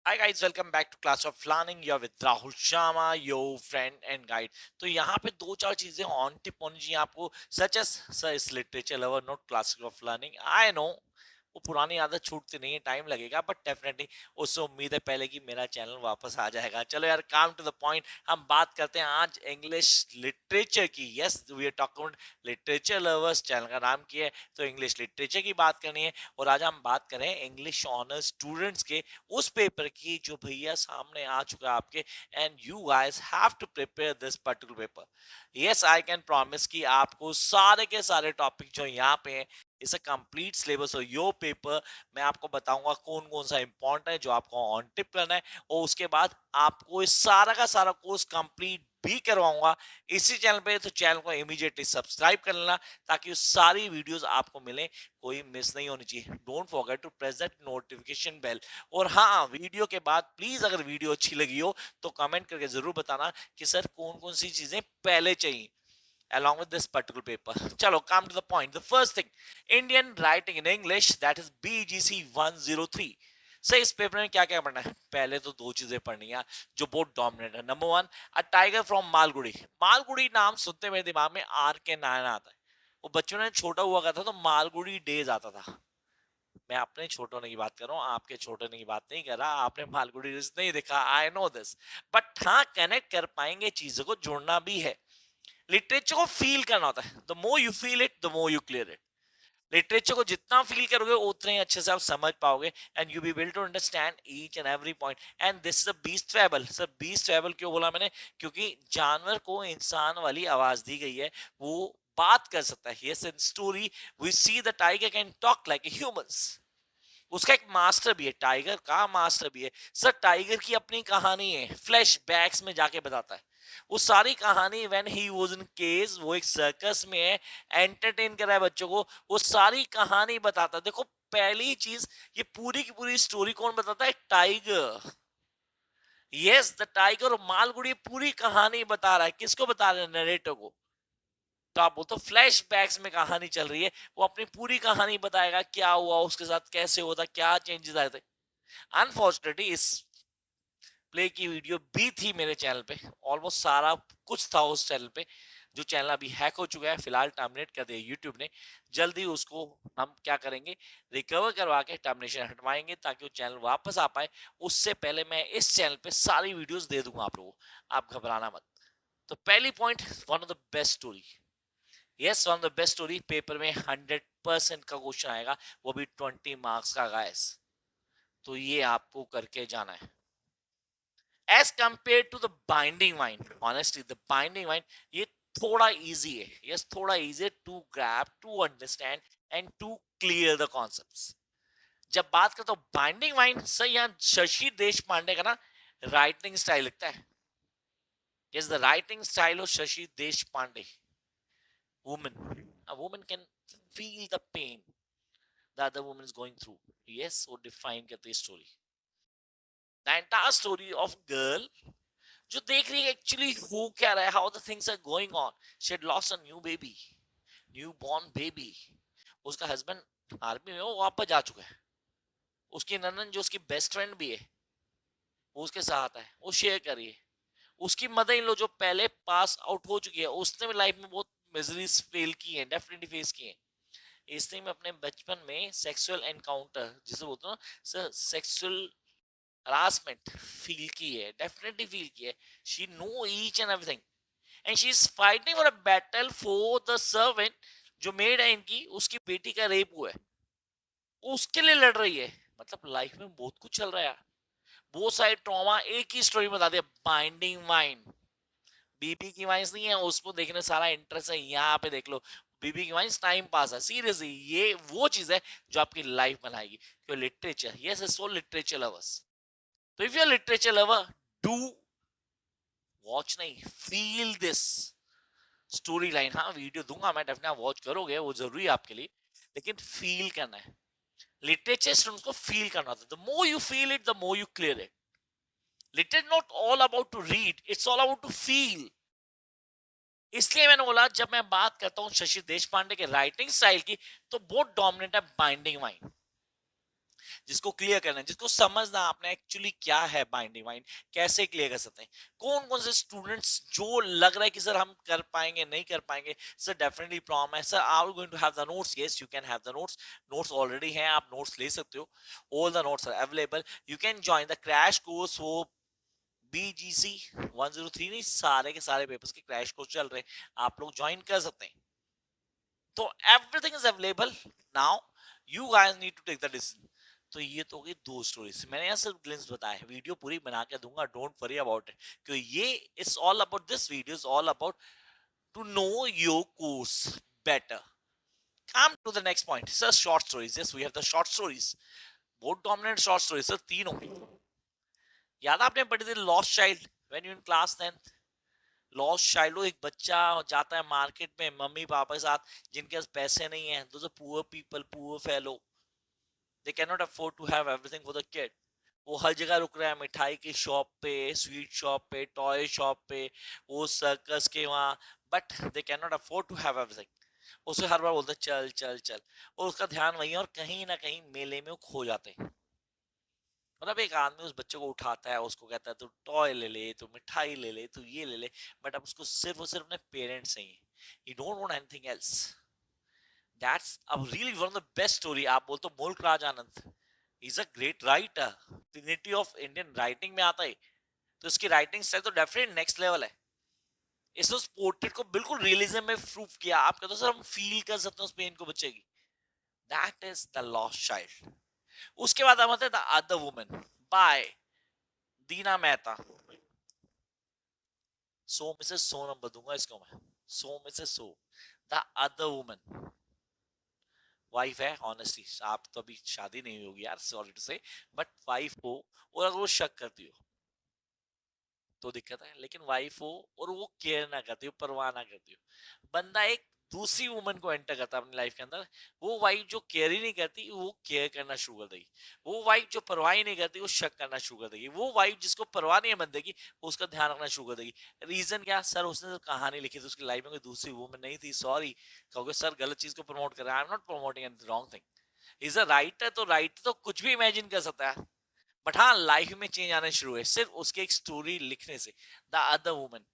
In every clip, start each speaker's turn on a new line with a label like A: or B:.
A: Hi guys, welcome back to Class of Learning. You're with Rahul Sharma, your friend and guide. तो यहाँ पे दो चार चीजें ऑन टिप होनी चाहिए आपको, सच एस सर इस literature lover not classic of learning. I know वो पुरानी आदत छूटती नहीं है, टाइम लगेगा, बट डेफिनेटली उससे उम्मीद है पहले कि मेरा चैनल वापस आ जाएगा. चलो यार, काम टू द पॉइंट. हम बात करते हैं आज इंग्लिश लिटरेचर की. Yes, we are talking literature lovers. Channel का नाम क्या है, तो इंग्लिश लिटरेचर की बात करनी है. और आज हम बात करें इंग्लिश ऑनर्स स्टूडेंट्स के उस पेपर की जो भैया सामने आ चुका है आपके. And you guys have to prepare this particular paper. Yes, I can promise कि आपको सारे के सारे टॉपिक जो यहाँ पे हैं, इस अ कंप्लीट सिलेबस और यो पेपर मैं आपको बताऊंगा कौन कौन सा इंपॉर्टेंट है जो आपको ऑन टिप करना है. और उसके बाद आपको इस सारा का सारा कोर्स कंप्लीट भी करवाऊंगा इसी चैनल पे. तो चैनल को इमीडिएटली सब्सक्राइब कर लेना ताकि उस सारी वीडियोस आपको मिले, कोई मिस नहीं होनी चाहिए. Don't forget to press that notification bell. और हाँ, वीडियो के बाद प्लीज अगर वीडियो अच्छी लगी हो तो कमेंट करके जरूर बताना कि सर कौन कौन सी चीजें पहले चाहिए along with this particular paper. Chalo, come to the point. The first thing, Indian writing in English, that is BGC 103. Sir इस पेपर में क्या क्या पढ़ना है? पहले तो दो चीजें पढ़नी है जो बहुत डोमिनेट है. Number one, a tiger from Malgudi. Malgudi नाम सुनते मेरे दिमाग में आर के नारायण आता है. वो बच्चों ने छोटा हुआ करता तो मालगुड़ी डेज आता था. मैं अपने छोटे होने की बात कर रहा हूँ, आपके छोटे होने की बात नहीं कर रहा. आपने मालगुड़ी डेज नहीं देखा, आई नो दिस. बट हाँ, कनेक्ट कर पाएंगे, चीजों को जोड़ना भी है. लिटरेचर को फील करना होता है. The more you feel it, the more you clear it. Literature को जितना फील करोगे उतने ही अच्छे से आप समझ पाओगे. And you be will to understand each and every point. And this is a beast travel. Sir beast travel क्यों बोला मैंने? क्योंकि जानवर को इंसान वाली आवाज दी गई है, वो बात कर सकता है. Yes, in story we see the tiger can talk like humans. उसका एक मास्टर भी है, टाइगर का मास्टर भी है. सर टाइगर की अपनी कहानी है, फ्लैश बैक्स में जाके बताता है वो सारी कहानी. When he was in case, वो एक सर्कस में है, एंटरटेन कर रहा है बच्चों को, वो सारी कहानी बताता है. देखो, पहली चीज, ये पूरी की पूरी स्टोरी कौन बताता है? टाइगर. Yes, the tiger. और मालगुड़ी पूरी कहानी बता रहा है. किसको बता रहा है? नरेटर को. तो आप बोलते हो फ्लैश बैक्स में कहानी चल रही है, वो अपनी पूरी कहानी बताएगा क्या हुआ उसके साथ, कैसे होता, क्या चेंजेस आए थे. अनफॉर्चुनेटली इस प्ले की वीडियो भी थी मेरे चैनल पे, ऑलमोस्ट सारा कुछ था उस चैनल पे, जो चैनल अभी हैक हो चुका है, फिलहाल टर्मिनेट कर दिया यूट्यूब ने. जल्दी उसको हम क्या करेंगे, रिकवर करवा के टर्मिनेशन हटवाएंगे ताकि वो चैनल वापस आ पाए. उससे पहले मैं इस चैनल पे सारी वीडियोस दे दूंगा आप लोगों को, आप घबराना मत. तो पहली point, one of the best story. Yes, one of the best story. Paper में 100% का क्वेश्चन आएगा, वो भी 20 मार्क्स का गाइस. तो ये आपको करके जाना है. As compare to the binding mind, honestly the binding mind ये थोड़ा इजी है. यस, थोड़ा इजी है to grab, to understand and to clear the concepts. जब बात करता हूँ बाइंडिंग माइंड, सर यहाँ शशि देश पांडे का ना राइटिंग स्टाइल लिखता है. Yes, the writing style of Shashi Deshpande. Woman, a woman can feel the pain the other woman is going through. Yes, वो डिफाइन करती है story. The entire story of girl जो देख रही है एक्चुअली हो क्या रहा है, how the things are going on. She had lost a new baby, new born baby. उसका हस्बैंड आर्मी में, वो वापस जा चुका है. उसकी ननन जो उसकी बेस्ट फ्रेंड भी है, वो उसके साथ है, वो शेयर कर रही है. उसकी मदर इन लो जो पहले पास आउट हो चुकी है, उसने भी लाइफ में बहुत मिजरीज फेल की है, डेफिनेटली फेस की है. इसने में अपने बचपन में सेक्सुअल एनकाउंटर जिसे बोलते हैं ना, सेक्सुअल हरासमेंट फील की है, डेफिनेटली फील की है. She know each and everything and she is fighting for a battle for the servant जो मेड है इनकी, उसकी बेटी का रेप हुआ है, वो उसके लिए लड़ रही है. मतलब लाइफ में बहुत कुछ चल रहा है. बहुत सारे ट्रॉमा एक ही स्टोरी में बता दिया. Binding mind. बीबी की वाइन्स नहीं है उसको देखने सारा इंटरेस्ट है, यहाँ पे देख लो. बीबी की वाइन्स टाइम पास है. सीरियसली ये वो चीज है जो आपकी लाइफ बनाएगी. क्यों? Literature. Yes, so literature lovers. तो if you are literature lover, do watch नहीं, फील दिस स्टोरी लाइन. हाँ, वीडियो दूंगा मैं, डेफिनेटली वॉच करोगे, वो जरूरी है आपके लिए, लेकिन फील करना है. लिटरेचर स्टूडेंट्स को फील करना होता है. The more you feel it, the more you clear it. Literature not all about to read, it's all about to feel. इसलिए मैंने बोला, जब मैं बात करता हूँ शशि देश पांडे के राइटिंग स्टाइल की, तो बहुत डोमिनेट है बाइंडिंग माइंड. जिसको क्लियर करना है, जिसको समझना आपने एक्चुअली क्या है बाइंडिंग माइंड, कैसे क्लियर कर सकते हैं। कौन कौन से स्टूडेंट्स जो लग रहा है कि सर हम कर पाएंगे नहीं कर पाएंगे, सर डेफिनेटली प्रॉब्लम है। Sir are going to have the notes? Yes you can have the notes, notes already हैं, आप नोट्स ले सकते हो, all the notes are available. You can join the crash course, वो BGC 103 नहीं, सारे के सारे पेपर्स के क्रैश कोर्स चल रहे हैं, आप लोग ज्वाइन कर सकते हैं। तो everything is available now, you guys need to take the decision. तो ये तो हो गई दो स्टोरीज, मैंने यहाँ सिर्फ ग्लिम्स बताया है, वीडियो पूरी बना के दूंगा, डोंट वरी अबाउट इट, क्योंकि ये it's all about, this video is all about to know your course better. Come to the next point, sir, short stories. Yes, we have the short stories, बहुत dominant short stories sir, तीनों। याद आपने पढ़ी थी lost child when you in class 10th? Lost child, एक बच्चा जाता है मार्केट में मम्मी पापा के साथ, जिनके पास पैसे नहीं है, those poor people, poor fellow, they can not afford to have everything for the kid. वो हर जगह रुक रहा है, मिठाई की शॉप पे, स्वीट शॉप पे, टॉय शॉप पे, वो सर्कस के वहाँ, but they can not afford to have everything. उसे हर बार बोलते चल चल चल, और उसका ध्यान वही है, और कहीं ना कहीं मेले में वो खो जाते हैं। मतलब एक आदमी उस बच्चे को उठाता है, उसको कहता है तू टॉय ले ले, तू मिठाई ले ले, तू ये ले ले, बट अब उसको सिर्फ और सिर्फ अपने पेरेंट्स चाहिए, he don't want anything else. That's a really one of the best story. आप बोलते हो Mulk Raj Anand is a great writer, trinity of Indian writing में आता है, तो इसकी राइटिंग स्टाइल तो डेफिनेटली नेक्स्ट लेवल है। इसने उस पोर्ट्रेट को बिल्कुल रियलिज्म में प्रूफ किया। आप कहते हो सर हम फील कर सकते हैं उस पेन को बच्चे की, that is the lost child. उसके बाद हम आते हैं the other woman by Dina Mehta. So Mrs so number दूंगा इसको मैं, so Mrs so, the other woman, wife है ऑनेस्टली, आप तो अभी शादी नहीं होगी यार, sorry to say, but wife हो, और अगर वो शक करती हो तो दिक्कत है, लेकिन वाइफ हो और वो केयर ना करती हो, परवाह ना करती हो, बंदा एक दूसरी वुमन को एंटर करता है अपनी लाइफ के अंदर, वो वाइफ जो केयर ही नहीं करती वो केयर करना शुरू कर देगी, वो वाइफ जो परवाह ही नहीं करती वो शक करना शुरू कर देगी, वो वाइफ जिसको परवाह नहीं है बंदे की वो उसका ध्यान रखना शुरू कर देगी। रीजन क्या सर, उसने तो कहानी लिखी थी, उसकी लाइफ में कोई दूसरी वुमन नहीं थी, सॉरी कहोगे सर गलत चीज को प्रमोट कर रहा है, I am not promoting any wrong thing, is a writer, तो राइटर तो कुछ भी इमेजिन कर सकता है, बट हाँ लाइफ में चेंज आने शुरू हुए सिर्फ उसके एक स्टोरी लिखने से। द अदर वुमन,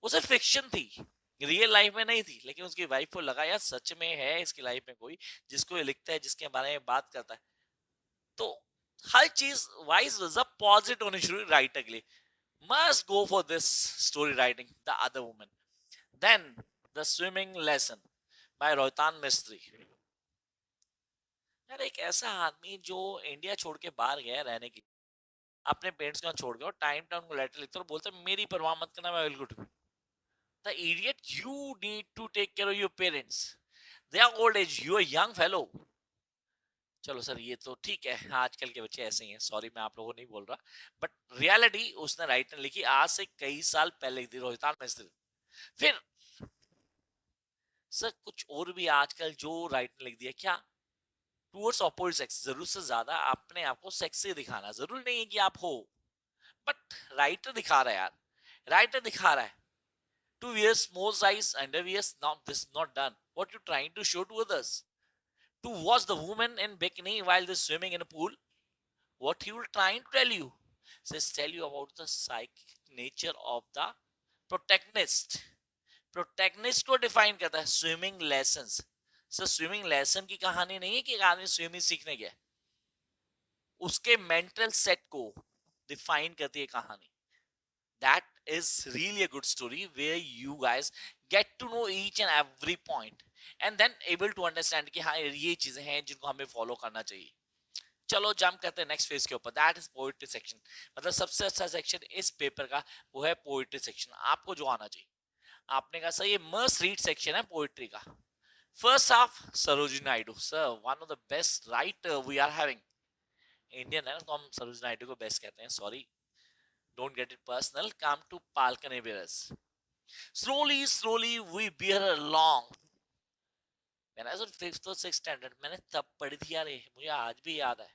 A: वो सिर्फ फिक्शन थी, रियल लाइफ में नहीं थी, लेकिन उसकी वाइफ को लगा यार सच में है इसकी लाइफ में कोई जिसको ये लिखता है, जिसके बारे में बात करता है, तो हर चीज वाइज पॉजिटिव होनी शुरू राइटर के लिए। Must go for this story writing, the other woman. Then the swimming lesson by Rohinton Mistry. यार एक ऐसा आदमी जो इंडिया छोड़ के बाहर गया रहने की, अपने पेरेंट्स को छोड़ के, और टाइम टाइम को लेटर लिखता है और बोलता है मेरी परवाह मत करना, मैं बिल्कुल ठीक हूँ। The idiot, you need to take care of your parents, they are old age, you are young fellow. चलो सर ये तो ठीक है, आजकल के बच्चे ऐसे ही हैं, सॉरी मैं आप लोगों को नहीं बोल रहा, बट रियलिटी उसने राइट ने लिखी आज से कई साल पहले लिखी, रोहितान मिस्त्री। फिर सर कुछ और भी आजकल जो राइट ने लिख दिया क्या, टूवर्ड्स ऑपोजिट सेक्स, जरूर से ज्यादा अपने आप को सेक्सी दिखाना, जरूरी नहीं है कि आप हो, बट राइटर दिखा रहा है यार, राइटर दिखा रहा है to wear small size underwears. Now this is not done. What you trying to show to others? To watch the woman in bikini while they're swimming in a pool? What he will trying to tell you? Says tell you about the psychic nature of the protagonist. Protagonist को define करता है swimming lessons. Sir swimming lesson की कहानी नहीं है कि एक आदमी स्विमिंग सीखने गया, उसके मेंटल सेट को डिफाइन करती है कहानी। that is really a good story where you guys get to know each and every point and then able to understand कि हाँ ये चीजें हैं जिनको हमें फॉलो करना चाहिए। चलो जंप करते हैं नेक्स्ट फेज के ऊपर, दैट इज पोएट्री सेक्शन। मतलब सबसे अच्छा सेक्शन इस पेपर का वो है पोएट्री सेक्शन, आपको जो आना चाहिए। आपने कहा सर ये मस्ट रीड सेक्शन है पोएट्री का। First half Sarojini Naidu, sir one of the best writer we are having, Indian है ना तो हम सरोजिनी नायडू को बेस्ट कहते हैं, sorry don't get it personal. Come to Palkanibiras. Slowly, slowly we bear along. When I was in 5th or 6th standard, मैंने तब पढ़ी थी यार, मुझे आज भी याद है।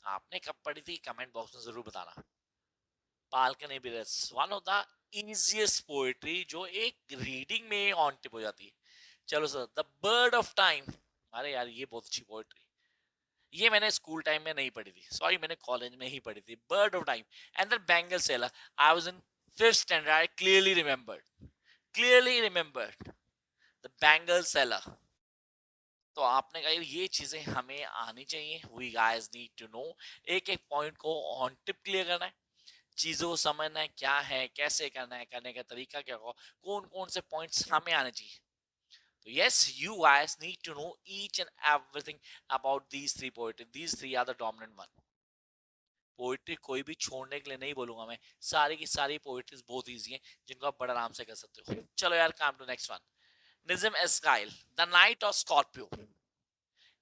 A: आपने कब पढ़ी थी कमेंट बॉक्स में जरूर बताना। Palanquin bearers, one of the easiest poetry जो एक रीडिंग में ऑन टिप हो जाती है। चलो sir, the bird of time, अरे यार ये बहुत अच्छी पोएट्री, ये मैंने स्कूल टाइम में नहीं पढ़ी थी, सॉरी मैंने कॉलेज में ही पढ़ी थी. Bird of time and the Bengal sailor. I was in 5th standard. I clearly remembered the Bengal sailor. तो आपने कहा ये चीजें हमें आनी चाहिए. We guys need to know. एक एक पॉइंट को ऑन टिप क्लियर करना है, चीजों को समझना है क्या है, कैसे करना है, करने का तरीका क्या होगा, कौन कौन से पॉइंट्स हमें आने चाहिए. तो yes, you guys need to know each and everything about these three poetry. These three are the dominant one. Poetry कोई भी छोड़ने के लिए नहीं बोलूंगा मैं. सारी की सारी पोइट्रीज बहुत इजी हैं जिनको आप बड़े आराम से कर सकते हो. चलो यार, come to next one. Nissim Ezekiel, the night of scorpion.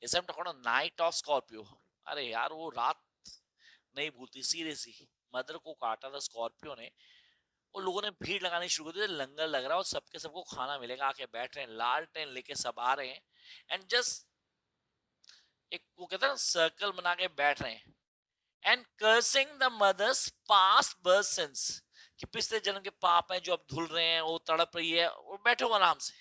A: इसे हम टॉकिंग नाइट ऑफ स्कॉर्पियो. अरे यार, वो रात नहीं भूलती सीरियसली. मदर को काटा था स्कॉर्पियो ने. और लोगों ने भीड़ लगानी शुरू कर दी. लंगर लग रहा है और सबके सबको खाना मिलेगा. आके बैठ रहे हैं, लालटेन लेके सब आ रहे हैं. एंड जस्ट एक वो कहते हैं सर्कल बना के बैठ रहे हैं. And cursing the mother's past birth sins, कि पिछले जन्म के पाप हैं जो अब धुल रहे हैं, वो तड़प रही है, वो बैठो आराम से.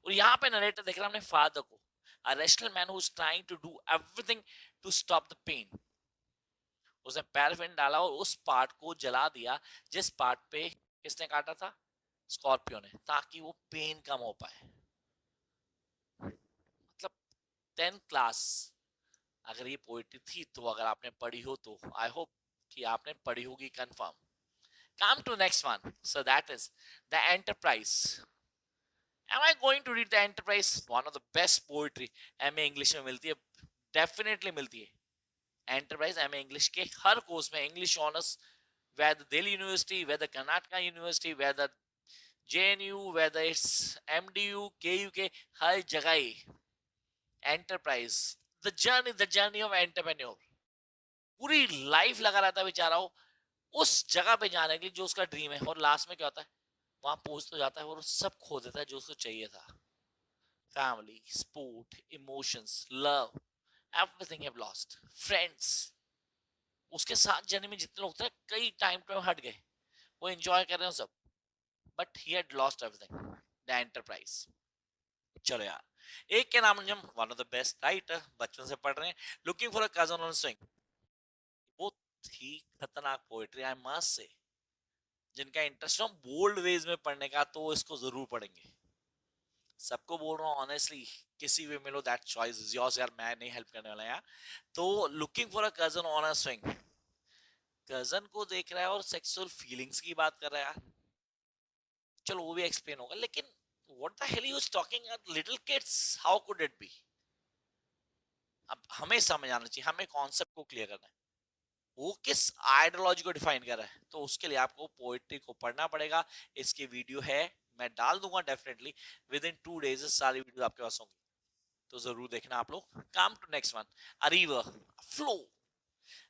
A: और यहाँ पे नरेटर देख रहा है अपने फादर को, a rational man who is trying to do everything to stop the pain. उसने पैराफिन डाला और उस पार्ट को जला दिया जिस पार्ट पे किसने काटा था, स्कॉर्पियो ने, ताकि वो पेन कम हो पाए. मतलब 10th क्लास अगर ये पोइट्री थी, तो अगर आपने पढ़ी हो तो आई होप कि आपने पढ़ी होगी confirm. Come to next one. So that is the enterprise. Am I going to read the Enterprise? One of the best poetry MA English में मिलती है, डेफिनेटली मिलती है. एंटरप्राइज MA इंग्लिश के हर कोर्स में, English honours, whether Delhi university, whether Karnataka university, whether JNU, whether it's MDU, KUK, हर जगह ही enterprise, the journey of entrepreneur. पूरी लाइफ लगा रहता है बेचारा हो उस जगह पे जाने के लिए जो उसका ड्रीम है. और लास्ट में क्या होता है, वहां पहुंच तो जाता है और सब खो देता है जो उसको चाहिए था. Family, sport, emotions, love, everything have lost. Friends, उसके साथ जर्नी में जितने लोग थे कई टाइम पे हट गए, वो एंजॉय कर रहे हो सब, but he had lost everything. The enterprise. चलो यार, एक के नाम हम one of the best writer बचपन से पढ़ रहे हैं, looking for a cousin on swing. बहुत ही खतरनाक पोएट्री आई मस्ट से. जिनका इंटरेस्ट हो बोल्ड वेज में पढ़ने का, तो इसको जरूर पढ़ेंगे. सबको बोल रहा हूँ ऑनेस्टली, किसी भी मिलो दैट चॉइस इज योर्स यार, मैं नहीं हेल्प करने वाला यार. तो looking for a cousin on a swing, cousin को देख रहा है और सेक्सुअल फीलिंग्स की बात कर रहा है यार. चलो वो भी एक्सप्लेन होगा, लेकिन what the hell he was talking at little kids, how could it be. अब हमें समझ आना चाहिए, हमें कॉन्सेप्ट को क्लियर करना है, वो किस आइडियोलॉजी को डिफाइन कर रहा है. तो उसके लिए आपको पोएट्री को पढ़ना पड़ेगा. इसकी वीडियो है, मैं डाल दूंगा डेफिनेटली विद इन 2 days. सारी वीडियो आपके पास होंगी, तो जरूर देखना आप लोग. Come to next one. A river, a flow,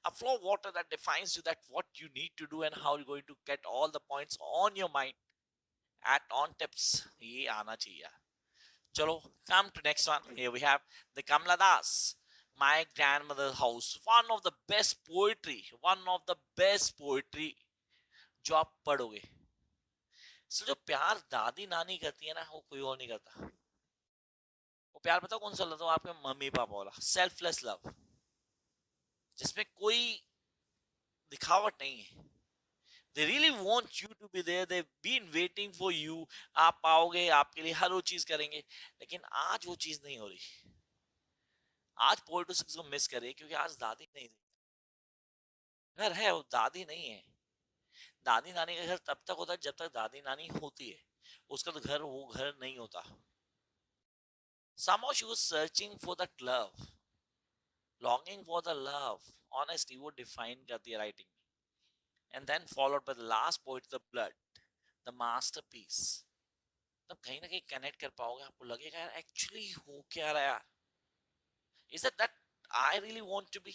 A: a flow of water that defines you, that what you need to do and how you're going to get all the points on your mind at on tips. ये आना चाहिए. चलो, come to next one. Here we have the Kamla Das, my grandmother's house. One of the best poetry, one of the best poetry जो आप पढ़ोगे. सो जो प्यार दादी नानी करती है ना, वो कोई और नहीं करता. वो प्यार बताओ कौन सा लगता है आपके मम्मी पापा वाला, सेल्फलेस लव, जिसमें कोई दिखावट नहीं है. They really want you to be there. They've been waiting for you. आप आओगे, आपके लिए हर वो चीज करेंगे. लेकिन आज वो चीज नहीं हो रही. आज पॉलिटिक्स को मिस करिए, क्योंकि आज दादी नहीं, घर है वो दादी नहीं है. दादी नानी का घर तब तक होता है जब तक दादी नानी होती है, उसका तो घर वो घर नहीं होता. Somehow she was searching for that love, longing for the love. Honestly, वो define करती है writing. And then followed by the last poet, the blood, the masterpiece. तब कहीं ना कहीं कनेक्ट कर पाओगे, आपको लगेगा यार एक्चुअली हो क्या रहा है. Is it that I really want to be?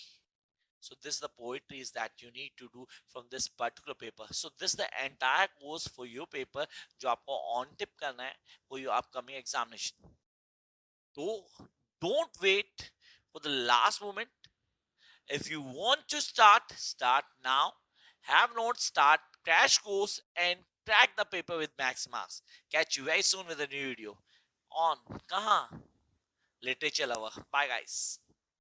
A: So this is the poetry is that you need to do from this particular paper. So this is the entire course for your paper जो आपको on tip करना है for your upcoming examination. So don't wait for the last moment. If you want to start, start now. Have notes, start crash course and crack the paper with max marks. Catch you very soon with a new video on kaha literature lover. Bye guys.